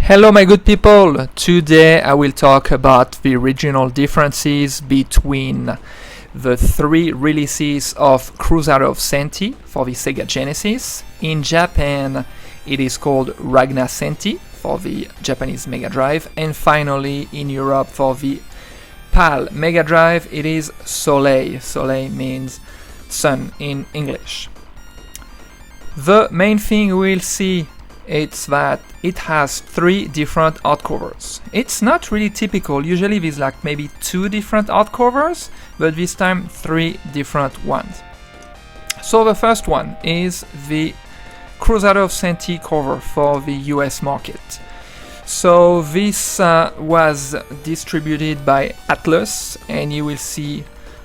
Hello my good people, today I will talk about the regional differences between the three releases of Crusader of Centy for the SEGA Genesis. In Japan it is called Ragnacenty for the Japanese Megadrive, and finally in Europe for the PAL Megadrive it is Soleil. Soleil means sun in English. The main thing we'll see it's that it has three different art covers. It's not really typical, usually there's like maybe two different art covers, but this time three different ones. So the first one is the Crusader of Centy cover for the US market. So this was distributed by Atlus, and you will see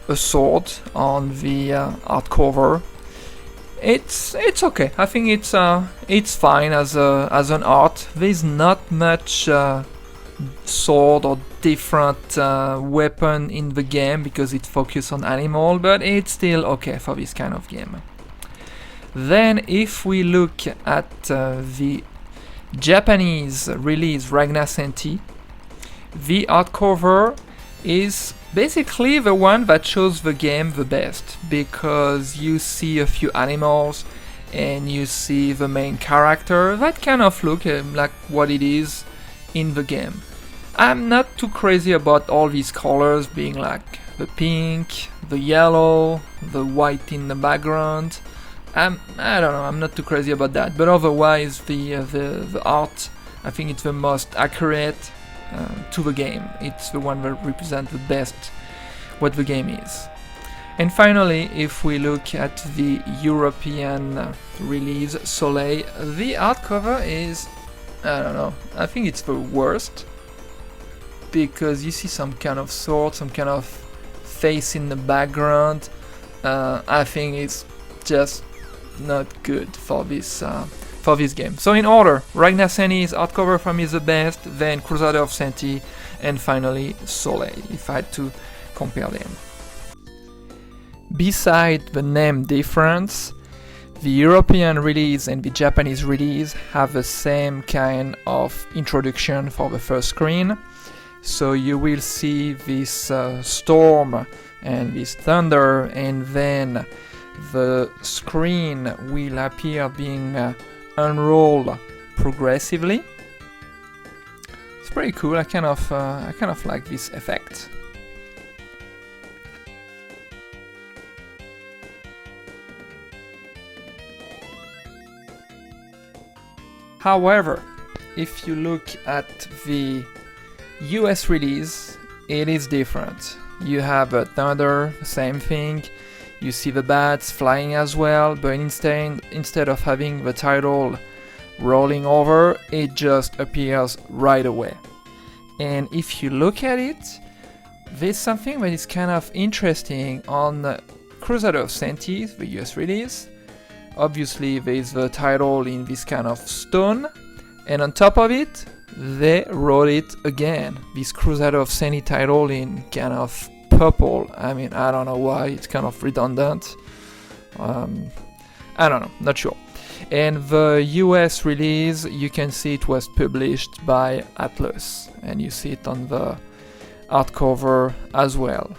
a sword on the art cover. It's okay. I think it's fine as an art. There's not much sword or different weapon in the game because it focuses on animal, but it's still okay for this kind of game. Then if we look at the Japanese release Ragnacenty, the art cover is basically the one that shows the game the best, because you see a few animals and you see the main character that kind of look like what it is in the game. I'm not too crazy about all these colors being like the pink, the yellow, the white in the background. I don't know, I'm not too crazy about that, but otherwise the art, I think it's the most accurate to the game. It's the one that represents the best what the game is. And finally, if we look at the European release Soleil, the art cover is, I don't know, I think it's the worst, because you see some kind of sword, some kind of face in the background. I think it's just not good for this game. So in order, Ragnacenty's art cover for me is the best, then Crusader of Centy, and finally Soleil, if I had to compare them. Beside the name difference, the European release and the Japanese release have the same kind of introduction for the first screen. So you will see this storm and this thunder, and then the screen will appear being unrolled progressively. It's pretty cool. I kind of like this effect. However, if you look at the US release, it is different. You have a thunder, same thing. You see the bats flying as well, but instead of having the title rolling over, it just appears right away. And if you look at it, there's something that is kind of interesting on Crusader of Centy, the US release. Obviously there's the title in this kind of stone, and on top of it they wrote it again, this Crusader of Centy title in kind of purple. I mean, I don't know why, it's kind of redundant. I don't know, not sure. And the US release, you can see it was published by Atlus, and you see it on the art cover as well.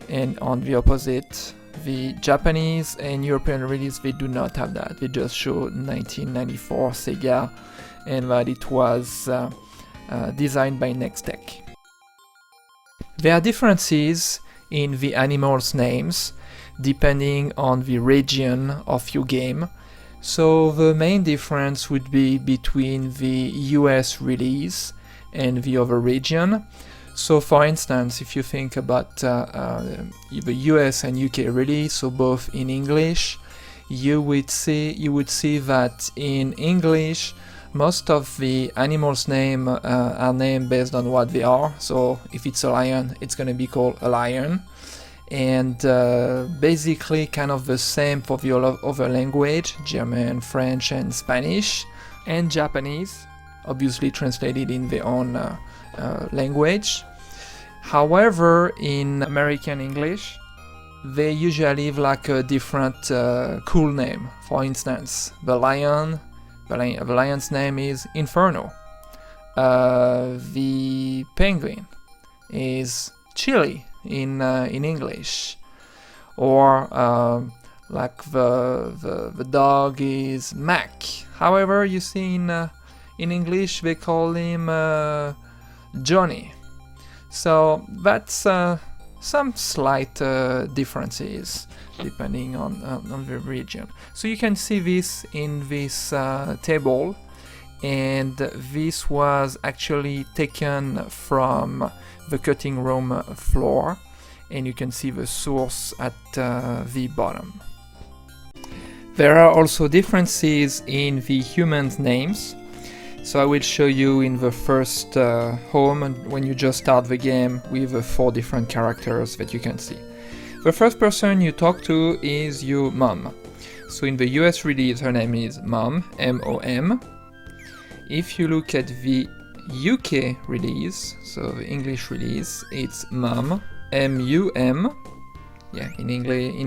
And on the opposite, the Japanese and European release, they do not have that. They just show 1994 SEGA, and that it was designed by Nextech. There are differences in the animals' names depending on the region of your game. So the main difference would be between the US release and the other region. So for instance, if you think about the US and UK release, so both in English, you would see that in English most of the animals' name are named based on what they are. So if it's a lion, it's going to be called a lion. And basically kind of the same for the other language, German, French and Spanish, and Japanese, obviously translated in their own language. However, in American English, they usually have like a different cool name. For instance, the lion's name is Inferno. the penguin is Chili in English, or like the dog is Mac. However, you see in English they call him Johnny. So that's some slight differences depending on the region. So you can see this in this table, and this was actually taken from the cutting room floor, and you can see the source at the bottom. There are also differences in the humans' names. So I will show you in the first home, and when you just start the game, with the 4 different characters that you can see. The first person you talk to is your mom. So in the US release, her name is Mom, M-O-M. If you look at the UK release, so the English release, it's Mum, M-U-M. Yeah, in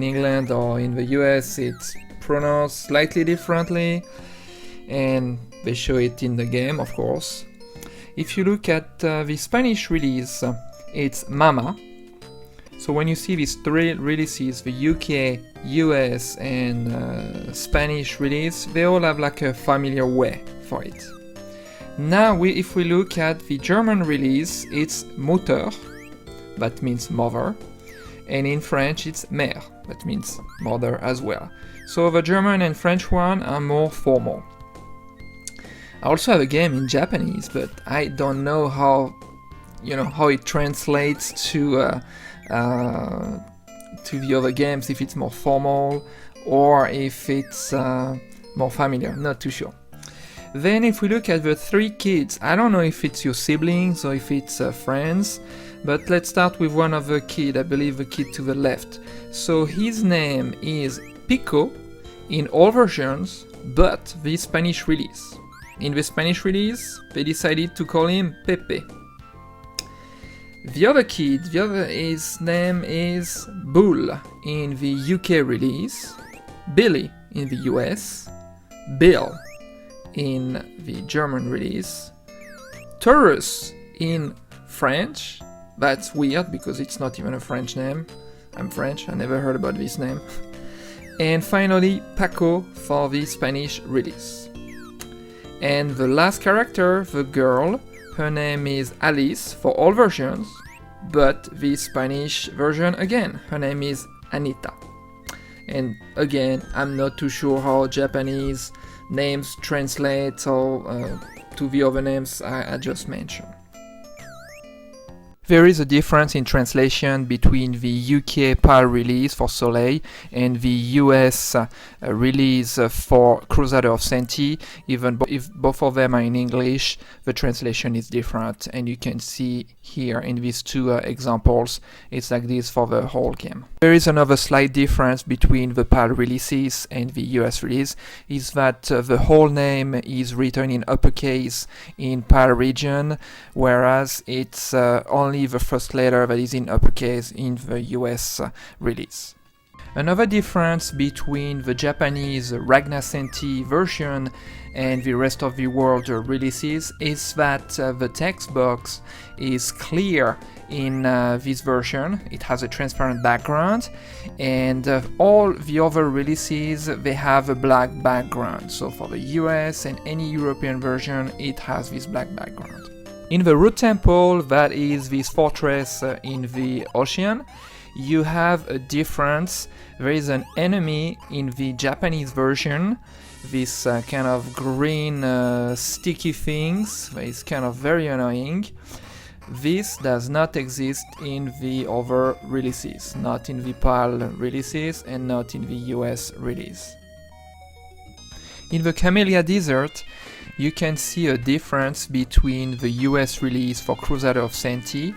England or in the US, it's pronounced slightly differently, and they show it in the game, of course. If you look at the Spanish release, it's Mama. So when you see these 3 releases, the UK, US and Spanish release, they all have like a familiar way for it. Now if we look at the German release, it's Mutter, that means mother, and in French it's Mère, that means mother as well. So the German and French one are more formal. I also have a game in Japanese, but I don't know how it translates to the other games, if it's more formal or if it's more familiar, not too sure. Then if we look at the 3 kids, I don't know if it's your siblings or if it's friends, but let's start with one of the kids, I believe the kid to the left. So his name is Pico in all versions, but the Spanish release. In the Spanish release, they decided to call him Pepe. The other kid, his name is Bull in the UK release, Billy in the US, Bill in the German release, Taurus in French. That's weird because it's not even a French name. I'm French, I never heard about this name. And finally, Paco for the Spanish release. And the last character, the girl, her name is Alice for all versions, but the Spanish version again, her name is Anita. And again, I'm not too sure how Japanese names translate or to the other names I just mentioned. There is a difference in translation between the UK PAL release for Soleil and the US release for Crusader of Centy. Even if both of them are in English, the translation is different, and you can see here in these 2 examples, it's like this for the whole game. There is another slight difference between the PAL releases and the US release, is that the whole name is written in uppercase in PAL region, whereas it's only the first letter that is in uppercase in the US release. Another difference between the Japanese Ragnacenty version and the rest of the world releases is that the text box is clear in this version. It has a transparent background, and all the other releases, they have a black background. So for the US and any European version, it has this black background. In the root temple, that is this fortress in the ocean, you have a difference. There is an enemy in the Japanese version, this kind of green sticky things. It's kind of very annoying. This does not exist in the other releases, not in the PAL releases and not in the US release. In the Camellia Desert, you can see a difference between the US release for Crusader of Centy.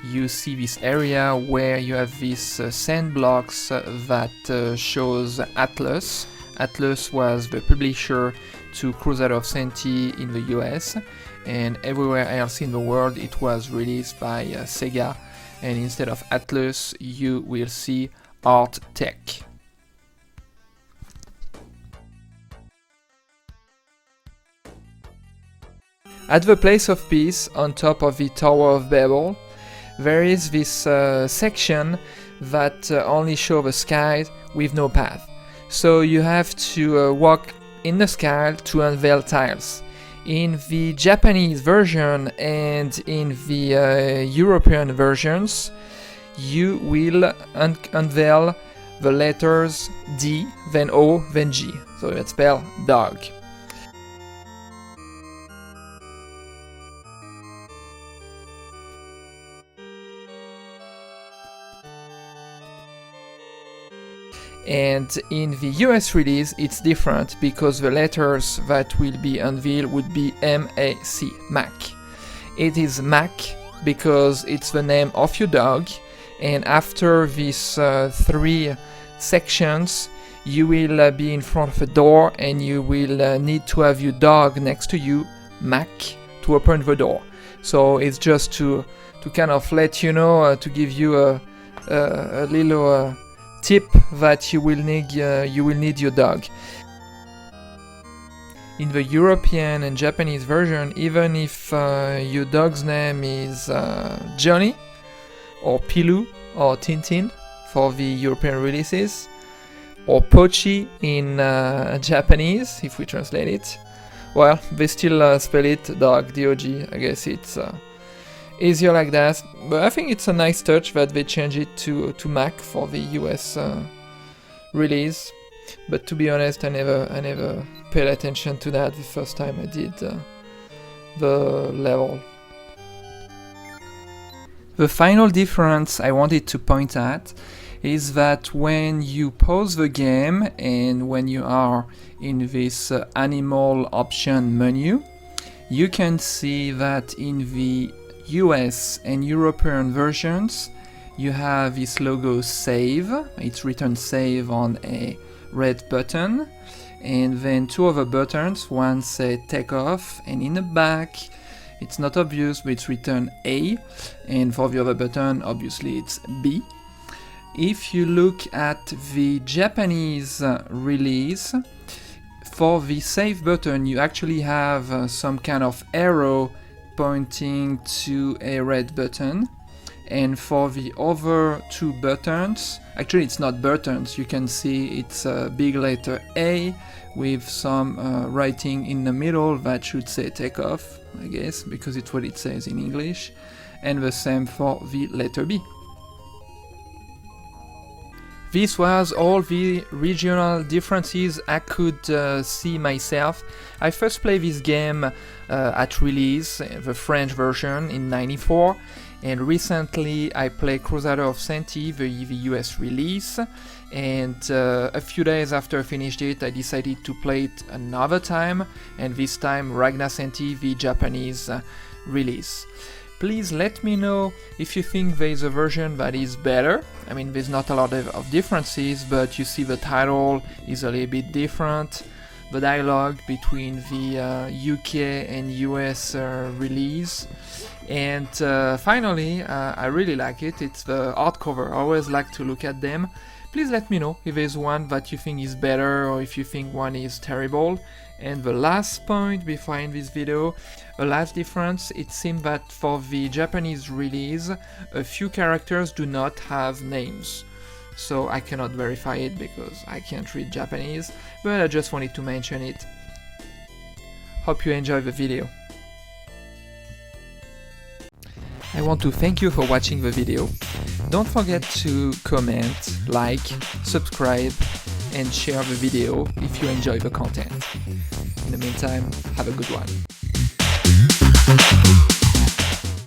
You see this area where you have these sand blocks that shows Atlus. Atlus was the publisher to Crusader of Centy in the US, and everywhere else in the world it was released by SEGA, and instead of Atlus you will see Art Tech. At the place of peace, on top of the Tower of Babel, there is this section that only shows the sky with no path. So you have to walk in the sky to unveil tiles. In the Japanese version and in the European versions, you will unveil the letters D, then O, then G. So let's spell dog. And in the US release it's different because the letters that will be unveiled would be MAC, Mac. It is Mac because it's the name of your dog, and after these 3 sections you will be in front of a door and you will need to have your dog next to you, Mac, to open the door. So it's just to kind of let you know, to give you a little tip that you will need your dog. In the European and Japanese version, even if your dog's name is Johnny or Pilou or Tintin for the European releases, or Pochi in Japanese, if we translate it, well, they still spell it dog, D-O-G. I guess it's easier like that, but I think it's a nice touch that they change it to Mac for the US release. But to be honest, I never paid attention to that the first time I did the level. The final difference I wanted to point at is that when you pause the game and when you are in this animal option menu, you can see that in the US and European versions you have this logo save. It's written save on a red button, and then 2 other buttons, one says take off, and in the back it's not obvious but it's written A, and for the other button obviously it's B. If you look at the Japanese release, for the save button you actually have some kind of arrow pointing to a red button, and for the other 2 buttons, actually it's not buttons, you can see it's a big letter A with some writing in the middle that should say take off, I guess, because it's what it says in English, and the same for the letter B. This was all the regional differences I could see myself. I first played this game at release, the French version, in '94, and recently I played Crusader of Centy, the US release, and a few days after I finished it I decided to play it another time, and this time Ragnacenty, the Japanese release. Please let me know if you think there is a version that is better. I mean, there's not a lot of differences, but you see the title is a little bit different. The dialogue between the UK and US release. And finally, I really like it. It's the art cover. I always like to look at them. Please let me know if there's one that you think is better or if you think one is terrible. And the last point before I end this video, a last difference, it seems that for the Japanese release, a few characters do not have names. So I cannot verify it because I can't read Japanese, but I just wanted to mention it. Hope you enjoy the video. I want to thank you for watching the video. Don't forget to comment, like, subscribe, and share the video if you enjoy the content. In the meantime, have a good one.